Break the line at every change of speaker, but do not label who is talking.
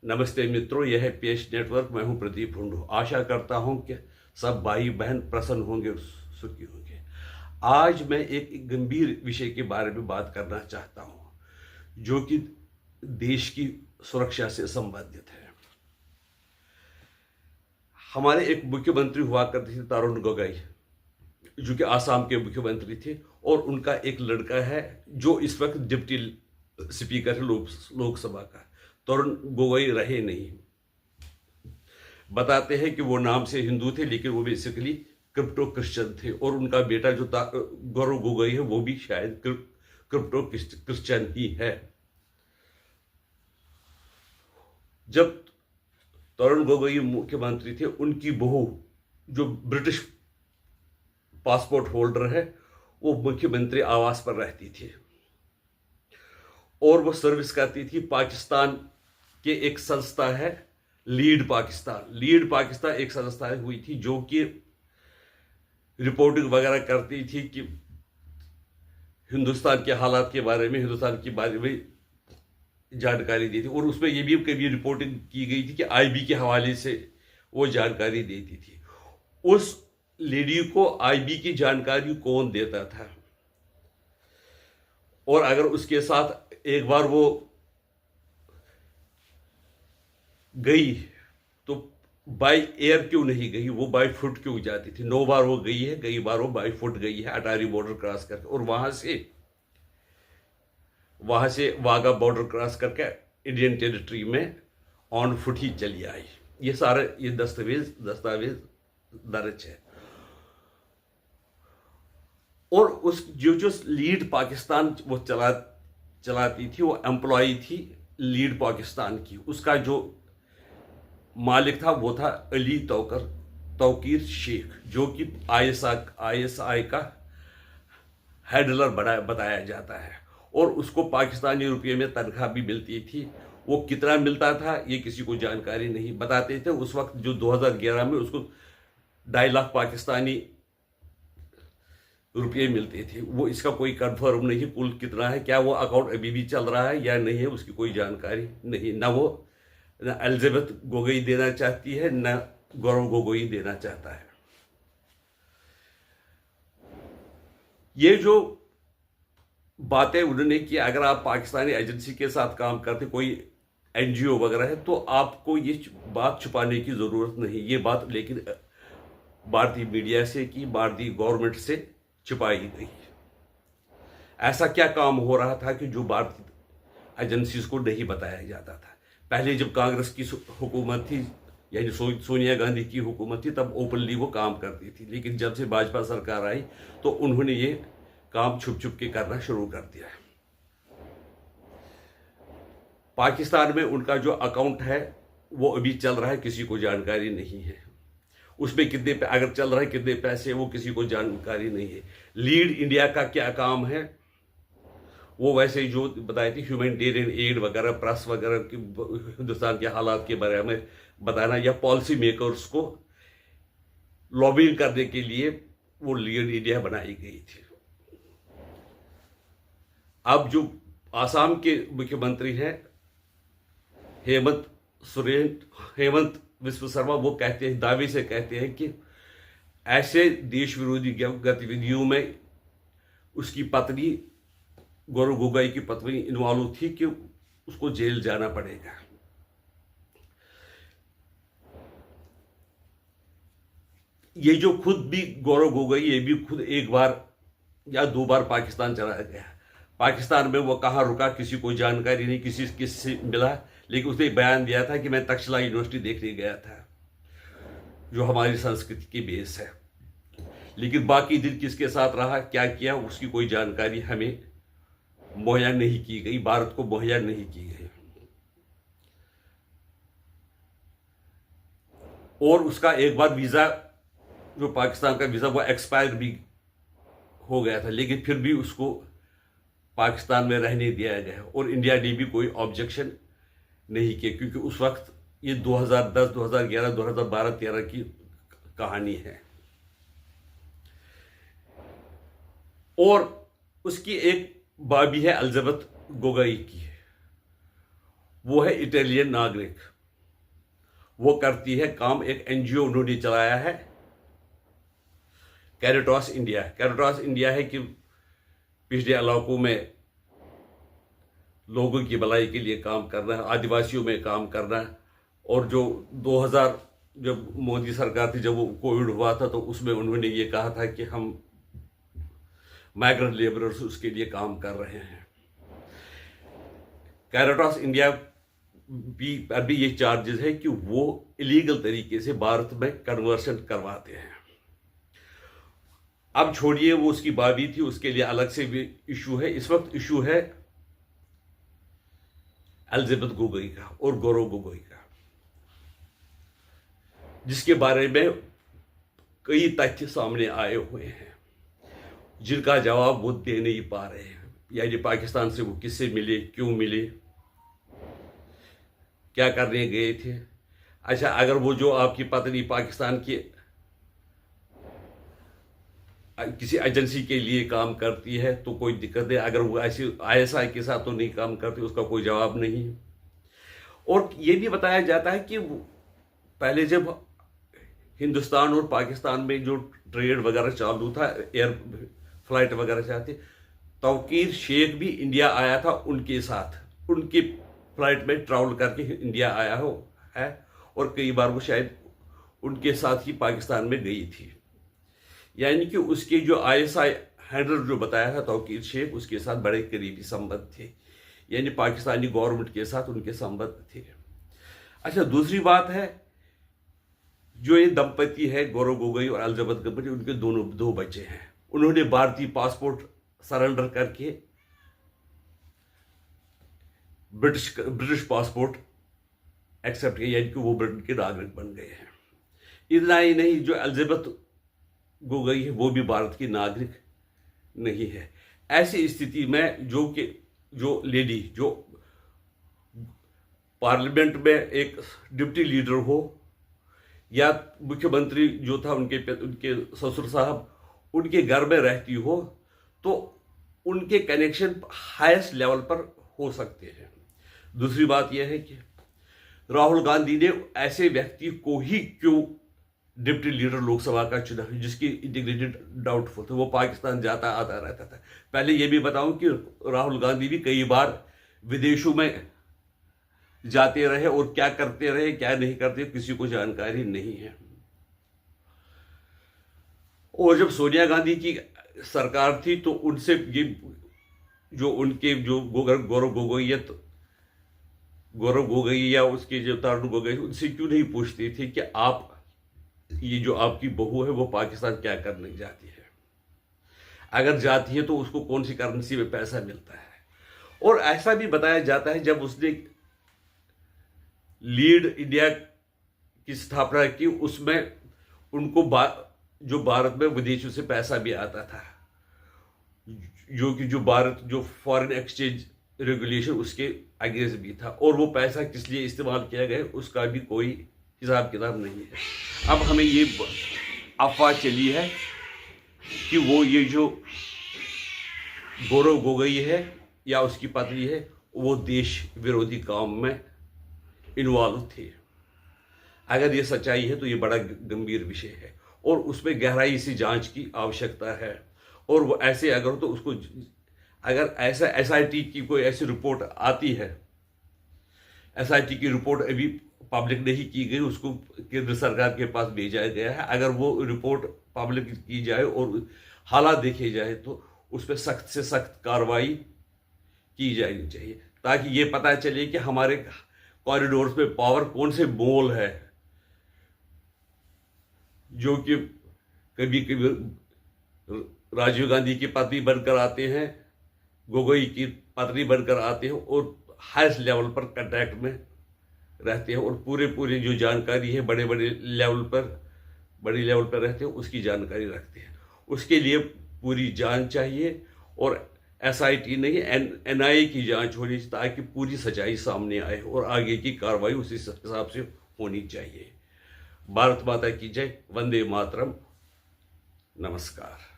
नमस्ते मित्रों, यह है पेश नेटवर्क। मैं हूं प्रदीप हुंडू। आशा करता हूं कि सब भाई बहन प्रसन्न होंगे, सुखी होंगे। आज मैं एक गंभीर विषय के बारे में बात करना चाहता हूं, जो कि देश की सुरक्षा से संबंधित है। हमारे एक मुख्यमंत्री हुआ करते थे, तरुण गोगोई, जो कि आसाम के मुख्यमंत्री थे, और उनका एक लड़का है जो इस वक्त डिप्टी स्पीकर है लोकसभा का। तरुण गोगोई रहे नहीं। बताते हैं कि वो नाम से हिंदू थे, लेकिन वो बेसिकली क्रिप्टो क्रिश्चियन थे, और उनका बेटा जो गौरव गोगोई है वो भी शायद क्रिप्टो क्रिश्चियन ही है। जब तरुण गोगोई मुख्यमंत्री थे, उनकी बहू जो ब्रिटिश पासपोर्ट होल्डर है, वो मुख्यमंत्री आवास पर रहती थी, और वो सर्विस करती थी पाकिस्तान के एक संस्था है लीड पाकिस्तान एक संस्था हुई थी जो कि रिपोर्टिंग वगैरह करती थी कि हिंदुस्तान के हालात के बारे में, हिंदुस्तान के बारे में जानकारी दी थी। और उसमें ये भी कभी रिपोर्टिंग की गई थी कि आईबी के हवाले से वो जानकारी देती थी। उस लेडी को आईबी की जानकारी कौन देता था, और अगर उसके साथ एक बार वो गई तो बाय एयर क्यों नहीं गई, वो बाय फुट क्यों जाती थी? 9 बार वो गई है, कई बार वो बाय फुट गई है अटारी बॉर्डर क्रॉस करके, और वहां से वाघा बॉर्डर क्रॉस करके इंडियन टेरिटरी में ऑन फुट ही चली आई। ये दस्तावेज दर्ज है। और उस जो लीड पाकिस्तान वो चलाती थी, वो एम्प्लॉय थी लीड पाकिस्तान की। उसका जो मालिक था वो था अली तौकीर शेख, जो कि आईएसआई का हैंडलर बताया जाता है, और उसको पाकिस्तानी रुपये में तनख्वाह भी मिलती थी। वो कितना मिलता था ये किसी को जानकारी नहीं। बताते थे उस वक्त जो 2011 में उसको 2.5 लाख पाकिस्तानी रुपये मिलते थे। वो इसका कोई कंफर्म नहीं कुल कितना है, क्या वो अकाउंट अभी भी चल रहा है या नहीं है, उसकी कोई जानकारी नहीं। न एलिजाबेथ गोगोई देना चाहती है, न गौरव गोगोई देना चाहता है। ये जो बातें उन्होंने की, अगर आप पाकिस्तानी एजेंसी के साथ काम करते, कोई एनजीओ वगैरह है, तो आपको ये बात छुपाने की जरूरत नहीं। ये बात लेकिन भारतीय मीडिया से की, भारतीय गवर्नमेंट से छुपाई गई। ऐसा क्या काम हो रहा था कि जो भारतीय एजेंसीज को नहीं बताया जाता था? पहले जब कांग्रेस की हुकूमत थी, यानी सोनिया गांधी की हुकूमत थी, तब ओपनली वो काम करती थी। लेकिन जब से भाजपा सरकार आई तो उन्होंने ये काम छुप छुप के करना शुरू कर दिया है। पाकिस्तान में उनका जो अकाउंट है वो अभी चल रहा है, किसी को जानकारी नहीं है। उसमें कितने अगर चल रहा है कितने पैसे, वो किसी को जानकारी नहीं है। लीड इंडिया का क्या काम है, वो वैसे जो बताए थे ह्यूमैनिटेरियन एड वगैरह, प्रेस वगैरह की हिंदुस्तान के हालात के बारे में बताना, या पॉलिसी मेकर्स को लॉबिंग करने के लिए वो लीड इंडिया बनाई गई थी। अब जो आसाम के मुख्यमंत्री हैं हेमंत विश्व शर्मा, वो कहते हैं, दावे से कहते हैं कि ऐसे देश विरोधी गतिविधियों में उसकी पत्नी, गौरव गोगोई की पत्नी इन्वॉल्व थी कि उसको जेल जाना पड़ेगा। ये जो खुद भी गौरव गोगोई, ये भी खुद 1 बार या 2 बार पाकिस्तान चला गया। पाकिस्तान में वो कहाँ रुका किसी को जानकारी नहीं, किससे मिला, लेकिन उसने बयान दिया था कि मैं तक्षशिला यूनिवर्सिटी देखने गया था, जो हमारी संस्कृति की बेस है। लेकिन बाकी दिन किसके साथ रहा, क्या किया, उसकी कोई जानकारी हमें मुहैया नहीं की गई, भारत को मुहैया नहीं की गई। और उसका एक बार वीजा, जो पाकिस्तान का वीजा, वो एक्सपायर भी हो गया था, लेकिन फिर भी उसको पाकिस्तान में रहने दिया गया, और इंडिया ने भी कोई ऑब्जेक्शन नहीं किया, क्योंकि उस वक्त ये 2010, 2011, 2012-13 की कहानी है। और उसकी एक भाभी है एलिजाबेथ गोगोई की, वो है इटालियन नागरिक। वो करती है काम, एक एनजीओ उन्होंने चलाया है, कैरिटास इंडिया। कैरिटास इंडिया है कि पिछड़े इलाकों में लोगों की भलाई के लिए काम करना है, आदिवासियों में काम करना है। और जो 2000 जब मोदी सरकार थी, जब वो कोविड हुआ था, तो उसमें उन्होंने ये कहा था कि हम माइग्रेंट लेबरर्स उसके लिए काम कर रहे हैं। कैरिटास इंडिया भी अभी ये चार्जेस है कि वो इलीगल तरीके से भारत में कन्वर्शन करवाते हैं। अब छोड़िए वो उसकी बाबी थी, उसके लिए अलग से भी इशू है। इस वक्त इशू है एलिजाबेथ गोगोई का और गौरव गोगोई का, जिसके बारे में कई तथ्य सामने आए हुए हैं, जिनका जवाब वो दे नहीं पा रहे हैं। यानी पाकिस्तान से वो किससे मिले, क्यों मिले, क्या करने गए थे। अच्छा, अगर वो जो आपकी पत्नी पाकिस्तान की किसी एजेंसी के लिए काम करती है तो कोई दिक्कत है, अगर वो ऐसी आईएसआई के साथ तो नहीं काम करती, उसका कोई जवाब नहीं है। और ये भी बताया जाता है कि पहले जब हिंदुस्तान और पाकिस्तान में जो ट्रेड वगैरह चालू था, एयर फ्लाइट वगैरह चाहते, तौकीर शेख भी इंडिया आया था उनके साथ, उनकी फ्लाइट में ट्रैवल करके इंडिया आया है, और कई बार वो शायद उनके साथ ही पाकिस्तान में गई थी। यानी कि उसके जो आईएसआई हैंडलर जो बताया था तौकीर शेख, उसके साथ बड़े करीबी संबंध थे, यानी पाकिस्तानी गवर्नमेंट के साथ उनके संबंध थे। अच्छा, दूसरी बात है, जो ये दंपति है गौरव गोगोई और एलिजाबेथ गोगोई, उनके दो बच्चे हैं। उन्होंने भारतीय पासपोर्ट सरेंडर करके ब्रिटिश पासपोर्ट एक्सेप्ट किया, यानी कि वो ब्रिटेन के नागरिक बन गए हैं। इतना ही नहीं, जो एलिजाबेथ गोगोई है वो भी भारत की नागरिक नहीं है। ऐसी स्थिति में जो लेडी जो पार्लियामेंट में एक डिप्टी लीडर हो, या मुख्यमंत्री जो था उनके ससुर साहब उनके घर में रहती हो, तो उनके कनेक्शन हाईएस्ट लेवल पर हो सकते हैं। दूसरी बात यह है कि राहुल गांधी ने ऐसे व्यक्ति को ही क्यों डिप्टी लीडर लोकसभा का चुना, जिसकी इंटीग्रिटी डाउटफुल था, वो पाकिस्तान जाता आता रहता था। पहले ये भी बताऊं कि राहुल गांधी भी कई बार विदेशों में जाते रहे, और क्या करते रहे क्या नहीं करते किसी को जानकारी नहीं है। और जब सोनिया गांधी की सरकार थी तो उनसे ये जो उनके जो गौरव गोगोई या उसके जो तरुण गोगोई, उनसे क्यों नहीं पूछती थी कि आप ये जो आपकी बहू है वो पाकिस्तान क्या करने जाती है, अगर जाती है तो उसको कौन सी करेंसी में पैसा मिलता है। और ऐसा भी बताया जाता है जब उसने लीड इंडिया की स्थापना की, उसमें उनको जो भारत में विदेशों से पैसा भी आता था, जो भारत जो फॉरेन एक्सचेंज रेगुलेशन उसके अगेंस्ट भी था, और वो पैसा किस लिए इस्तेमाल किया गया उसका भी कोई हिसाब किताब नहीं है। अब हमें ये अफवाह चली है कि वो ये जो गौरव गोगोई है या उसकी पत्नी है, वो देश विरोधी काम में इन्वॉल्व थे। अगर ये सच्चाई है तो ये बड़ा गंभीर विषय है, और उसमें गहराई से जांच की आवश्यकता है। और वो ऐसे अगर तो उसको, अगर ऐसा एसआईटी की कोई ऐसी रिपोर्ट आती है, एसआईटी की रिपोर्ट अभी पब्लिक नहीं की गई, उसको केंद्र सरकार के पास भेजा गया है, अगर वो रिपोर्ट पब्लिक की जाए और हालात देखे जाए तो उस पर सख्त से सख्त कार्रवाई की जानी चाहिए, ताकि ये पता चले कि हमारे कॉरिडोर्स में पावर कौन से मोल है, जो कि कभी कभी राजीव गांधी की पत्नी बनकर आते हैं, गोगोई की पत्नी बनकर आते हैं, और हाईएस्ट लेवल पर कांटेक्ट में रहते हैं, और पूरे जो जानकारी है बड़े लेवल पर रहते हैं, उसकी जानकारी रखते हैं। उसके लिए पूरी जांच चाहिए, और एसआईटी नहीं एनआईए की जांच होनी चाहिए, ताकि पूरी सच्चाई सामने आए और आगे की कार्रवाई उसी हिसाब से होनी चाहिए। भारत माता की जय, वंदे मातरम, नमस्कार।